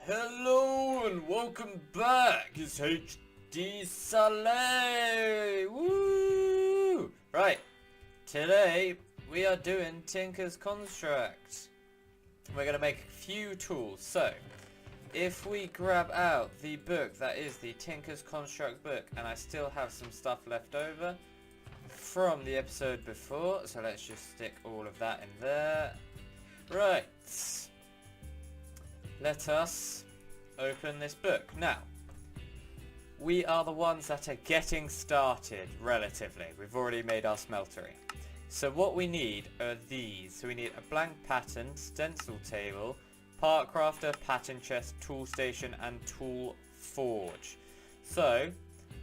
Hello and welcome back. It's HDSully. Woo! Right. Today we are doing Tinker's Construct. We're going to make a few tools. So, if we grab out the book that is the Tinker's Construct book, and I still have some stuff left over from the episode before, so let's just stick all of that in there. Right. Let us open this book. Now, we are the ones that are getting started, relatively. We've already made our smeltery. So what we need are these. So we need a blank pattern, stencil table, part crafter, pattern chest, tool station, and tool forge. So,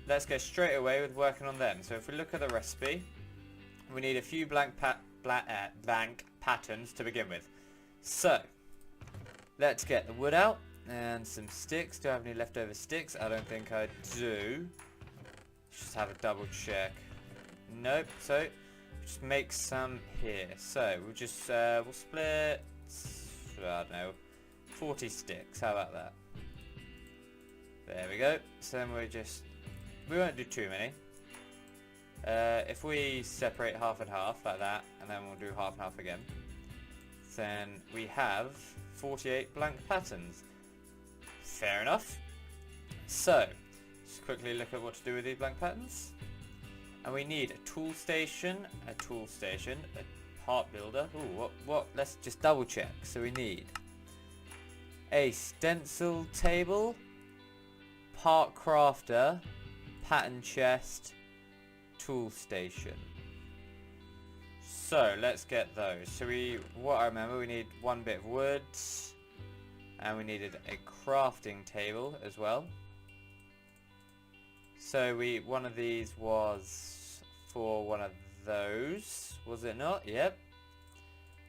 let's go straight away with working on them. So if we look at the recipe, we need a few blank patterns to begin with. So, let's get the wood out and some sticks. Do I have any leftover sticks? I don't think I do. Just have a double check. Nope. So just make some here. So we'll just we'll split, I don't know, 40 sticks. How about that? There we go. So then we won't do too many. If we separate half and half like that, and then we'll do half and half again, then we have 48 blank patterns. Fair enough. So, just quickly look at what to do with these blank patterns. And we need a tool station, a part builder. Ooh, what? Let's just double check. So we need a stencil table, part crafter, pattern chest, tool station. So let's get those. So what I remember, we need one bit of wood, and we needed a crafting table as well. So one of these was for one of those, was it not? Yep.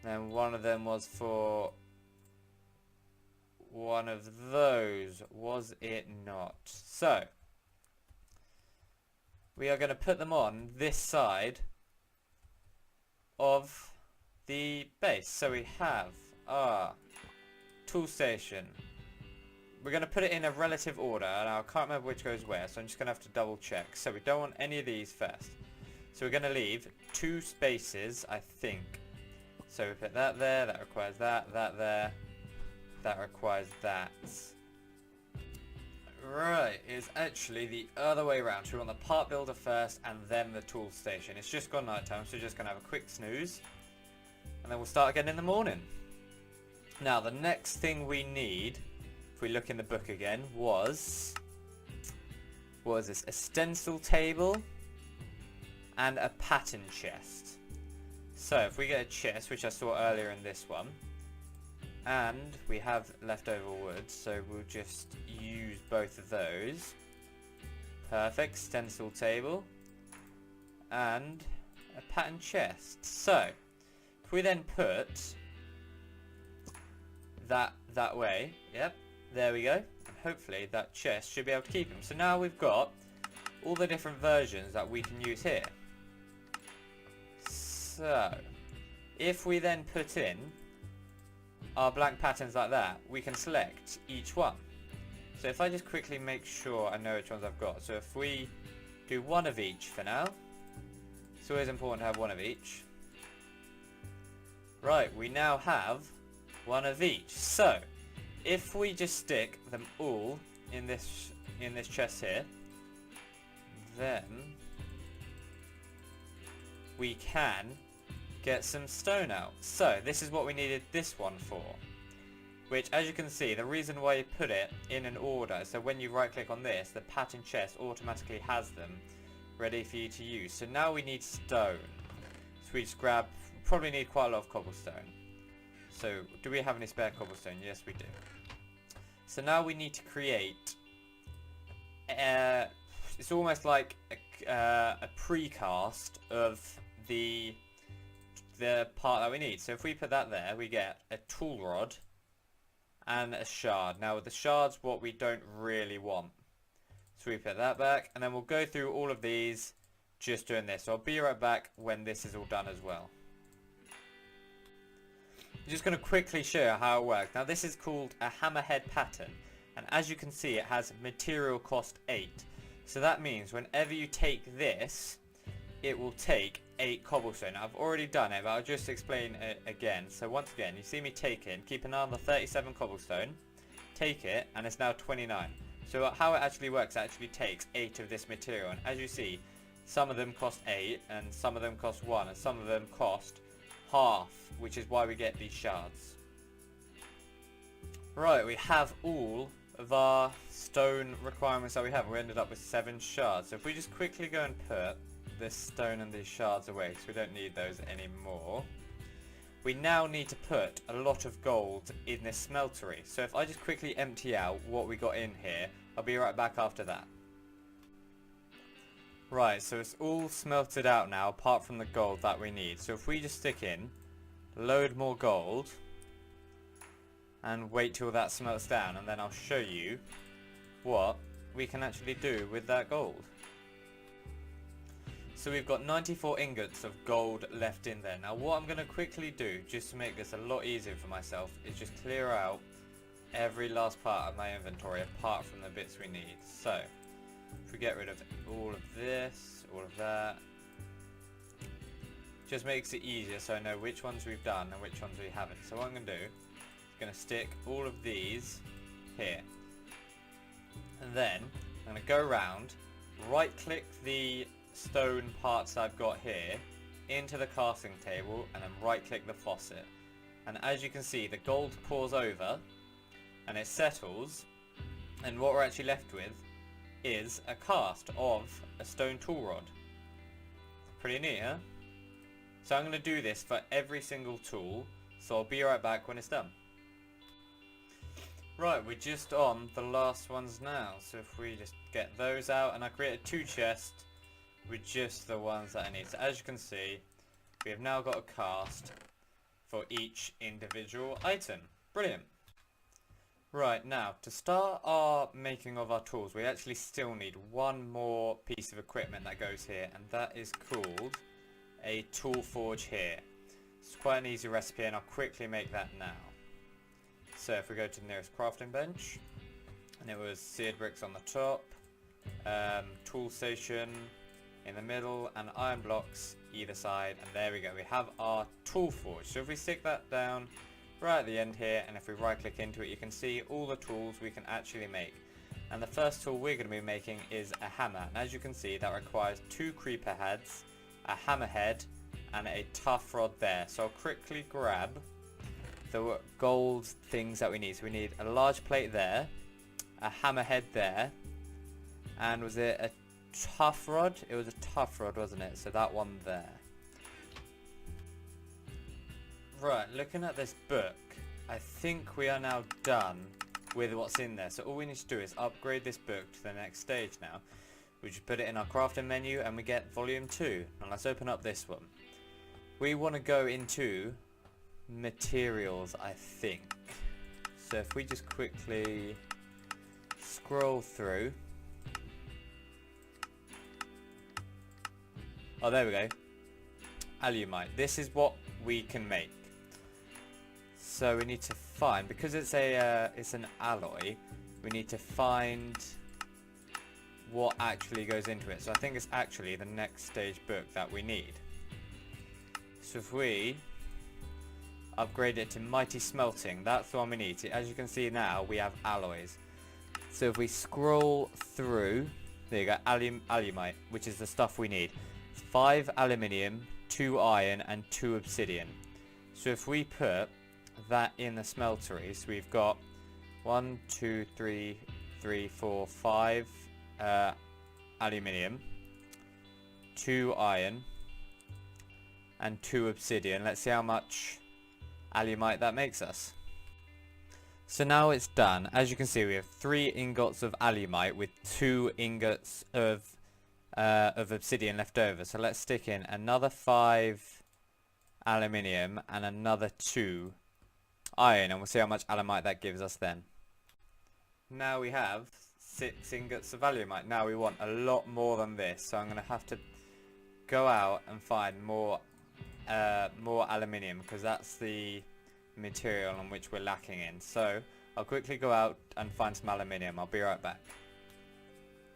And one of them was for one of those, was it not? So we are going to put them on this side of the base. So we have our tool station. We're going to put it in a relative order, and I can't remember which goes where, so I'm just going to have to double check. So we don't want any of these first. So we're going to leave 2 spaces, I think. So we put that there, that requires that there, that requires that. Right, it's actually the other way around. So we want the part builder first and then the tool station. It's just gone night time, so we're just going to have a quick snooze. And then we'll start again in the morning. Now, the next thing we need, if we look in the book again, was... what was this? A stencil table and a pattern chest. So, if we get a chest, which I saw earlier in this one, and we have leftover wood, so we'll just use both of those. Perfect. Stencil table and a pattern chest. So if we then put that way, yep, there we go, and hopefully that chest should be able to keep them. So now we've got all the different versions that we can use here. So if we then put in our blank patterns like that, we can select each one. So if I just quickly make sure I know which ones I've got. So if we do one of each for now, it's always important to have one of each. Right, we now have one of each. So if we just stick them all in this chest here, then we can get some stone out. So this is what we needed this one for, which, as you can see, the reason why you put it in an order, so when you right click on this, the pattern chest automatically has them ready for you to use. So now we need stone. So we just probably need quite a lot of cobblestone. So do we have any spare cobblestone? Yes, we do. So now we need to create it's almost like a precast of the part that we need. So if we put that there, we get a tool rod and a shard. Now with the shards, what we don't really want. So we put that back, and then we'll go through all of these just doing this. So I'll be right back when this is all done as well. just going to quickly show you how it works. Now this is called a Hammerhead Pattern, and as you can see it has material cost 8. So that means whenever you take this, it will take 8 cobblestone. Now, I've already done it, but I'll just explain it again. So once again, you see me take it, keep an eye on the 37 cobblestone, take it, and it's now 29. So how it actually works, it actually takes 8 of this material, and as you see, some of them cost 8, and some of them cost 1, and some of them cost half, which is why we get these shards. Right, we have all of our stone requirements that we have. We ended up with 7 shards. So if we just quickly go and put this stone and these shards away, because we don't need those anymore, we now need to put a lot of gold in this smeltery. So if I just quickly empty out what we got in here, I'll be right back after that. Right, so it's all smelted out now apart from the gold that we need. So if we just stick in load more gold and wait till that smelts down, and then I'll show you what we can actually do with that gold. So we've got 94 ingots of gold left in there. Now what I'm going to quickly do, just to make this a lot easier for myself, is just clear out every last part of my inventory apart from the bits we need. So if we get rid of all of this, all of that, just makes it easier so I know which ones we've done and which ones we haven't. So what I'm going to do is going to stick all of these here, and then I'm going to go around, right click the stone parts I've got here into the casting table, and then right click the faucet, and as you can see the gold pours over and it settles, and what we're actually left with is a cast of a stone tool rod. Pretty neat, huh? So I'm going to do this for every single tool, so I'll be right back when it's done. Right, we're just on the last ones now, so if we just get those out, and I created 2 chests with just the ones that I need. So as you can see, we have now got a cast for each individual item. Brilliant. Right, now to start our making of our tools, we actually still need one more piece of equipment that goes here, and that is called a tool forge here. It's quite an easy recipe, and I'll quickly make that now. So if we go to the nearest crafting bench, and it was seared bricks on the top, tool station in the middle, and iron blocks either side, and there we go, we have our tool forge. So if we stick that down right at the end here, and if we right click into it, you can see all the tools we can actually make. And the first tool we're going to be making is a hammer, and as you can see that requires 2 creeper heads, a hammerhead, and a tough rod there. So I'll quickly grab the gold things that we need. So we need a large plate there, a hammerhead there, and was it a tough rod? It was a tough rod, wasn't it? So that one there. Right, looking at this book, I think we are now done with what's in there. So all we need to do is upgrade this book to the next stage now. We just put it in our crafting menu and we get volume 2. Now let's open up this one. We want to go into materials, I think. So if we just quickly scroll through. Oh, there we go. Alumite. This is what we can make. So we need to find, because it's an alloy, we need to find what actually goes into it. So I think it's actually the next stage book that we need. So if we upgrade it to mighty smelting, that's the one we need. So as you can see now, we have alloys. So if we scroll through, there you go, alumite, which is the stuff we need. 5 aluminium, 2 iron, and 2 obsidian. So if we put that in the smeltery, so we've got 1, 2, 3, 4, 5 aluminium, 2 iron, and 2 obsidian. Let's see how much alumite that makes us. So now it's done. As you can see, we have 3 ingots of alumite with 2 ingots of obsidian left over. So let's stick in another 5 aluminium and another 2 iron, and we'll see how much alumite that gives us then. Now we have 6 ingots of alumite. Now we want a lot more than this, so I'm going to have to go out and find more aluminium, because that's the material on which we're lacking in. So I'll quickly go out and find some aluminium. I'll be right back.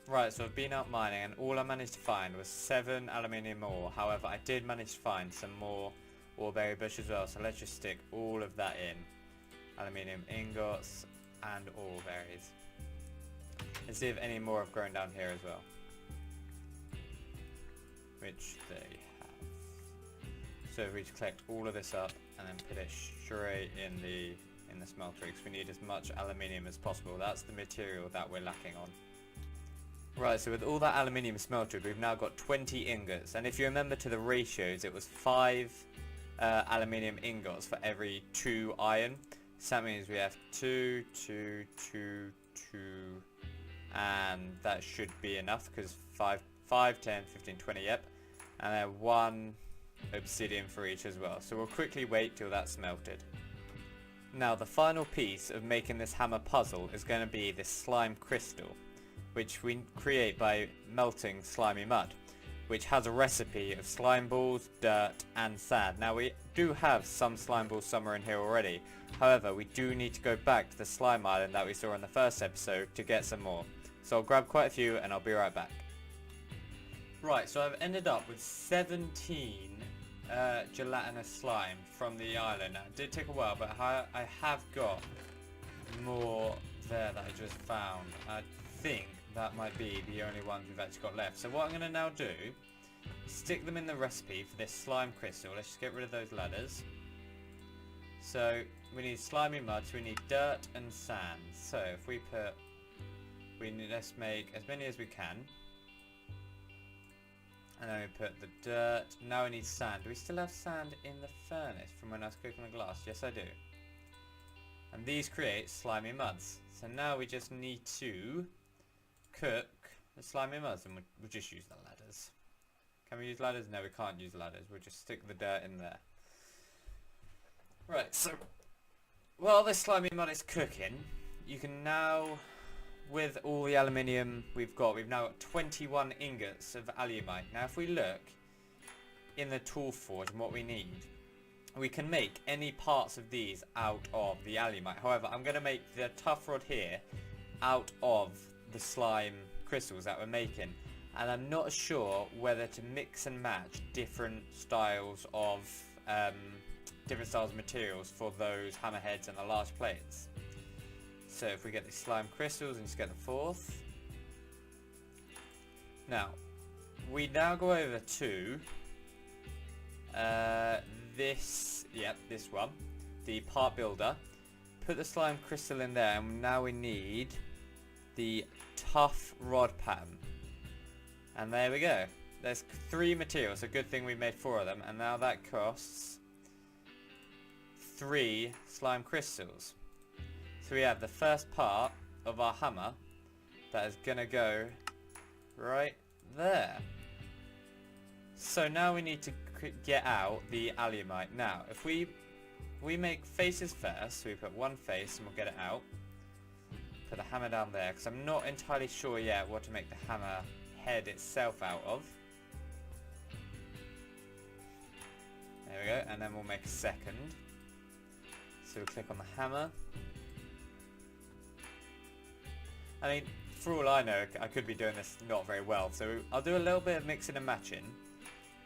Right, so I've been out mining and all I managed to find was 7 aluminium ore. However, I did manage to find some more oreberry bush as well, so let's just stick all of that in. Aluminium ingots and oreberries. Let's see if any more have grown down here as well. Which they have. So if we just collect all of this up and then put it straight in the smelter, because we need as much aluminium as possible. That's the material that we're lacking on. Right, so with all that aluminium smelted, we've now got 20 ingots, and if you remember to the ratios, it was 5 aluminium ingots for every 2 iron. So that means we have 2, 2, 2, 2, and that should be enough, because 5, 10, 15, 20, yep. And then 1 obsidian for each as well. So we'll quickly wait till that's smelted. Now the final piece of making this hammer puzzle is going to be this slime crystal, which we create by melting slimy mud, which has a recipe of slime balls, dirt and sand. Now we do have some slime balls somewhere in here already, however we do need to go back to the slime island that we saw in the first episode to get some more. So I'll grab quite a few and I'll be right back. Right, so I've ended up with 17 gelatinous slime from the island. Now, it did take a while, but I have got more there that I just found. I think that might be the only ones we've actually got left. So what I'm going to now do, stick them in the recipe for this slime crystal. Let's just get rid of those ladders. So we need slimy mud, so we need dirt and sand. So if we put, let's make as many as we can. And then we put the dirt. Now we need sand. Do we still have sand in the furnace from when I was cooking the glass? Yes, I do. And these create slimy muds. So now we just need to cook the slimy muds, and we'll just use the ladders. Can we use ladders? No, we can't use ladders. We'll just stick the dirt in there. Right, so while this slimy mud is cooking, you can now, with all the aluminium we've now got 21 ingots of alumite. Now if we look in the tool forge and what we need, we can make any parts of these out of the alumite. However, I'm going to make the tough rod here out of the slime crystals that we're making, and I'm not sure whether to mix and match different styles of materials for those hammerheads and the large plates. So if we get the slime crystals and just get the 4th. Now, we now go over to this one, the part builder. Put the slime crystal in there, and now we need the tough rod pattern. And there we go. There's 3 materials, a good thing we made 4 of them, and now that costs 3 slime crystals. So we have the first part of our hammer that is going to go right there. So now we need to get out the alumite. Now if we make faces first, so we put 1 face and we'll get it out. Put the hammer down there, because I'm not entirely sure yet what to make the hammer head itself out of. There we go, and then we'll make a second. So we'll click on the hammer. I mean, for all I know, I could be doing this not very well, so I'll do a little bit of mixing and matching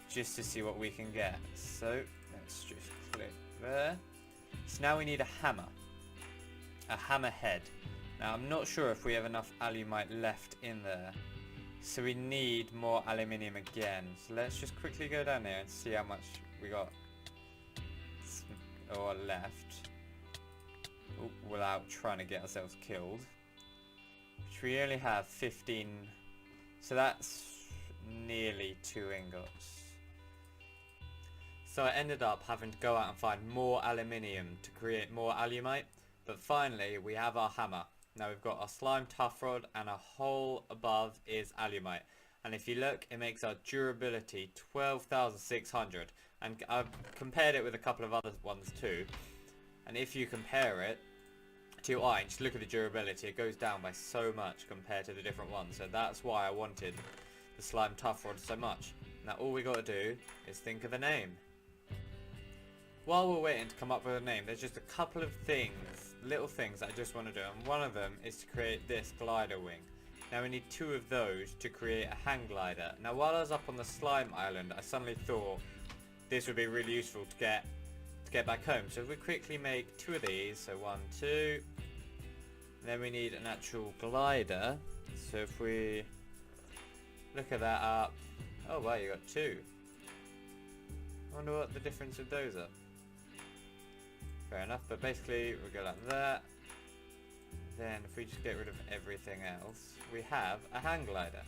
just to see what we can get. So let's just click there. So now we need a hammer, a hammer head. Now I'm not sure if we have enough alumite left in there, so we need more aluminium again. So let's just quickly go down there and see how much we got or left, without trying to get ourselves killed. Which we only have 15, so that's nearly 2 ingots. So I ended up having to go out and find more aluminium to create more alumite, but finally we have our hammer. Now we've got our slime tough rod, and our hole above is alumite. And if you look, it makes our durability 12,600, and I've compared it with a couple of other ones too. And if you compare it to iron, just look at the durability, it goes down by so much compared to the different ones. So that's why I wanted the slime tough rod so much. Now all we got to do is think of a name. while we're waiting to come up with a name, there's just a couple of things, little things that I just want to do, and one of them is to create this glider wing. Now we need 2 of those to create a hang glider. Now while I was up on the slime island, I suddenly thought this would be really useful to get back home. So if we quickly make 2 of these, so 1, 2, then we need an actual glider. So if we look at that up, oh wow, you got 2. I wonder what the difference of those are. Fair enough, but basically we go like that. Then if we just get rid of everything else, we have a hang glider.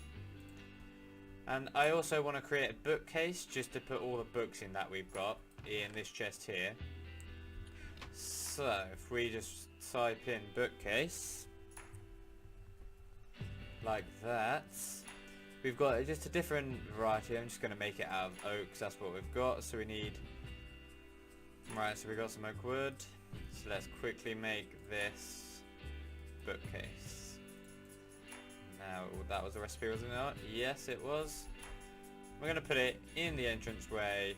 And I also want to create a bookcase just to put all the books in that we've got in this chest here. So if we just type in bookcase like that, we've got just a different variety. I'm just going to make it out of oak because that's what we've got. So we need, right, so we got some oak wood. So let's quickly make this bookcase. Now that was the recipe, wasn't it? Yes, it was. We're going to put it in the entranceway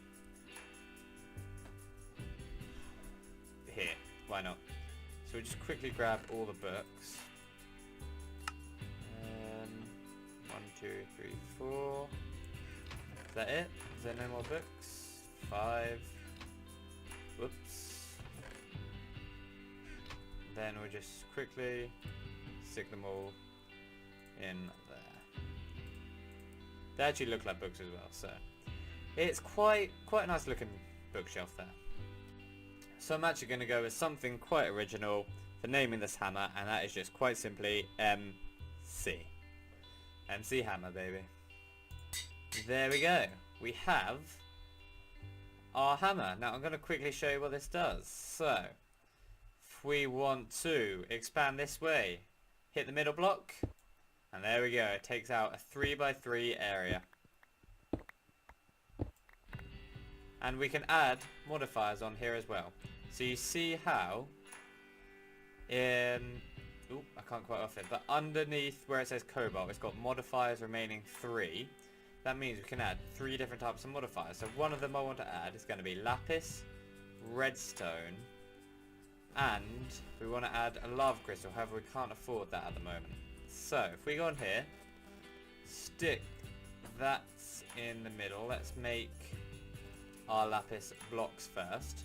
here. Why not? So we just quickly grab all the books. 1, 2, 3, 4. Is that it? Is there no more books? 5. Whoops. Then we'll just quickly stick them all in there. They actually look like books as well, so it's quite a nice looking bookshelf there. So I'm actually going to go with something quite original for naming this hammer, and that is just quite simply MC. MC hammer, baby. There we go. We have our hammer. Now I'm going to quickly show you what this does. So if we want to expand this way, hit the middle block, and there we go. It takes out a 3x3 area. And we can add modifiers on here as well. So you see how I can't quite off it, but underneath where it says cobalt, it's got modifiers remaining 3. That means we can add 3 different types of modifiers. So one of them I want to add is going to be lapis, redstone, and we want to add a lava crystal. However, we can't afford that at the moment. So if we go on here, stick that in the middle. Let's make our lapis blocks first.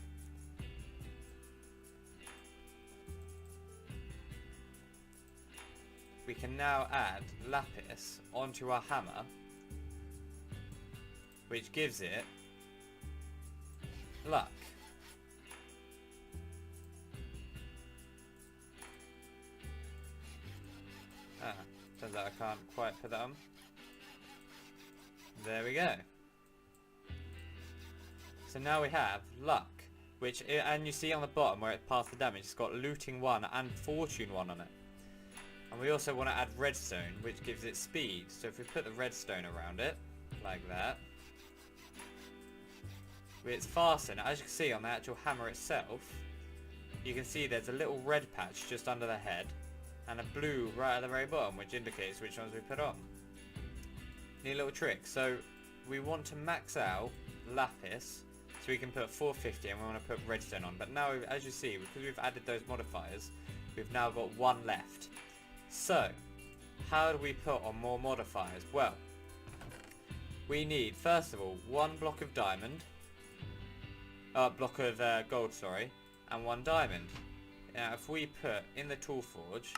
We can now add lapis onto our hammer, which gives it luck. Turns out I can't quite put that on. There we go. So now we have luck, which, and you see on the bottom where it passed the damage, it's got looting 1 and fortune 1 on it. And we also want to add redstone, which gives it speed. So if we put the redstone around it, like that, it's faster. As you can see on the actual hammer itself, you can see there's a little red patch just under the head, and a blue right at the very bottom, which indicates which ones we put on. Neat little trick. So we want to max out lapis, so we can put 450, and we want to put redstone on. But now, as you see, because we've added those modifiers, we've now got 1 left. So, how do we put on more modifiers? Well, we need, first of all, 1 block of diamond, gold, sorry, and 1 diamond. Now, if we put in the tool forge,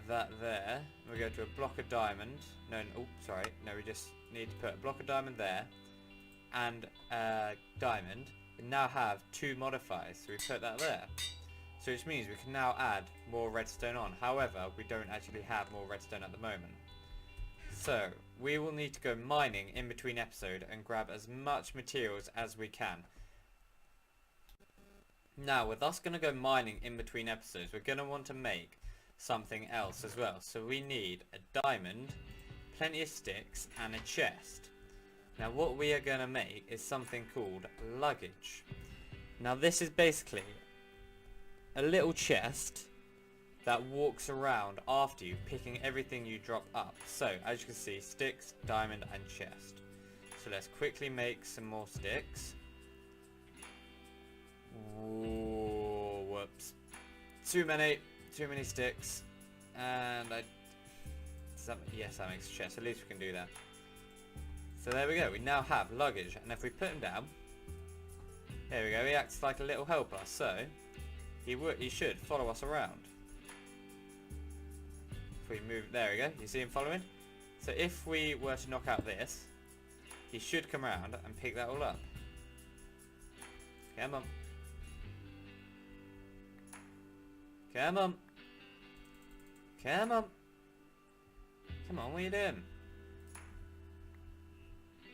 that there, we go to a block of diamond, we just need to put a block of diamond there, and diamond. We now have 2 modifiers, so we put that there. So which means we can now add more redstone on. However, we don't actually have more redstone at the moment. So we will need to go mining in between episodes and grab as much materials as we can. Now with us going to go mining in between episodes, we're going to want to make something else as well. So we need a diamond, plenty of sticks, and a chest. Now what we are going to make is something called luggage. Now this is basically a little chest that walks around after you, picking everything you drop up. So as you can see, sticks, diamond, and chest. So let's quickly make some more sticks. Ooh, whoops. Too many sticks. And yes, that makes a chest. At least we can do that. So there we go. We now have luggage. And if we put him down, there we go. He acts like a little helper. So he should follow us around. If we move, there we go. You see him following? So if we were to knock out this, he should come around and pick that all up. Come on. Come on. Come on. Come on, what are you doing?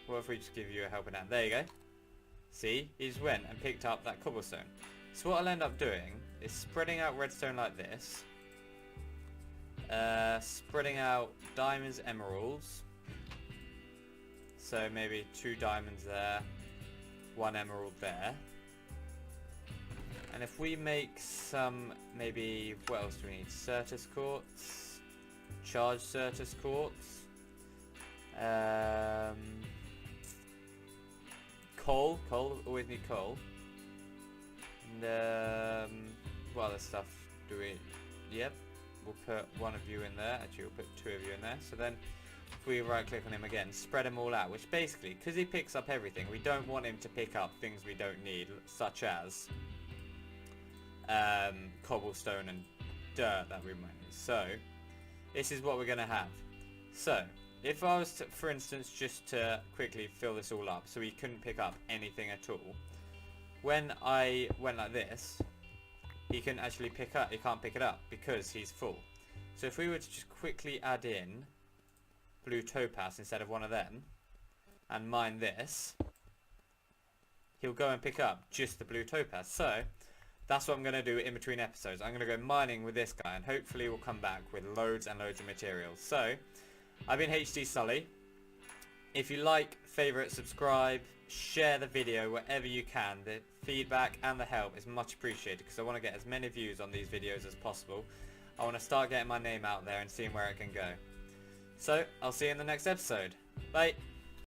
What if we just give you a helping hand? There you go. See? He just went and picked up that cobblestone. So what I'll end up doing is spreading out redstone like this. Spreading out diamonds, emeralds. So maybe 2 diamonds there. 1 emerald there. And if we make some, maybe, what else do we need? Certus quartz. Charged Certus quartz. Coal, always need coal. And what other stuff do we, yep, we'll put 1 of you in there, actually we'll put 2 of you in there. So then if we right click on him again, spread them all out, which basically, because he picks up everything, we don't want him to pick up things we don't need, such as cobblestone and dirt that we might need. So this is what we're going to have. So if I was to, for instance, just to quickly fill this all up so he couldn't pick up anything at all, when I went like this, he can actually pick up, he can't pick it up because he's full. So if we were to just quickly add in blue topaz instead of 1 of them and mine this, he'll go and pick up just the blue topaz. So that's what I'm going to do in between episodes. I'm going to go mining with this guy and hopefully we'll come back with loads and loads of materials. So I've been HDSully. If you like, favourite, subscribe, share the video wherever you can. The feedback and the help is much appreciated because I want to get as many views on these videos as possible. I want to start getting my name out there and seeing where it can go. So I'll see you in the next episode. Bye.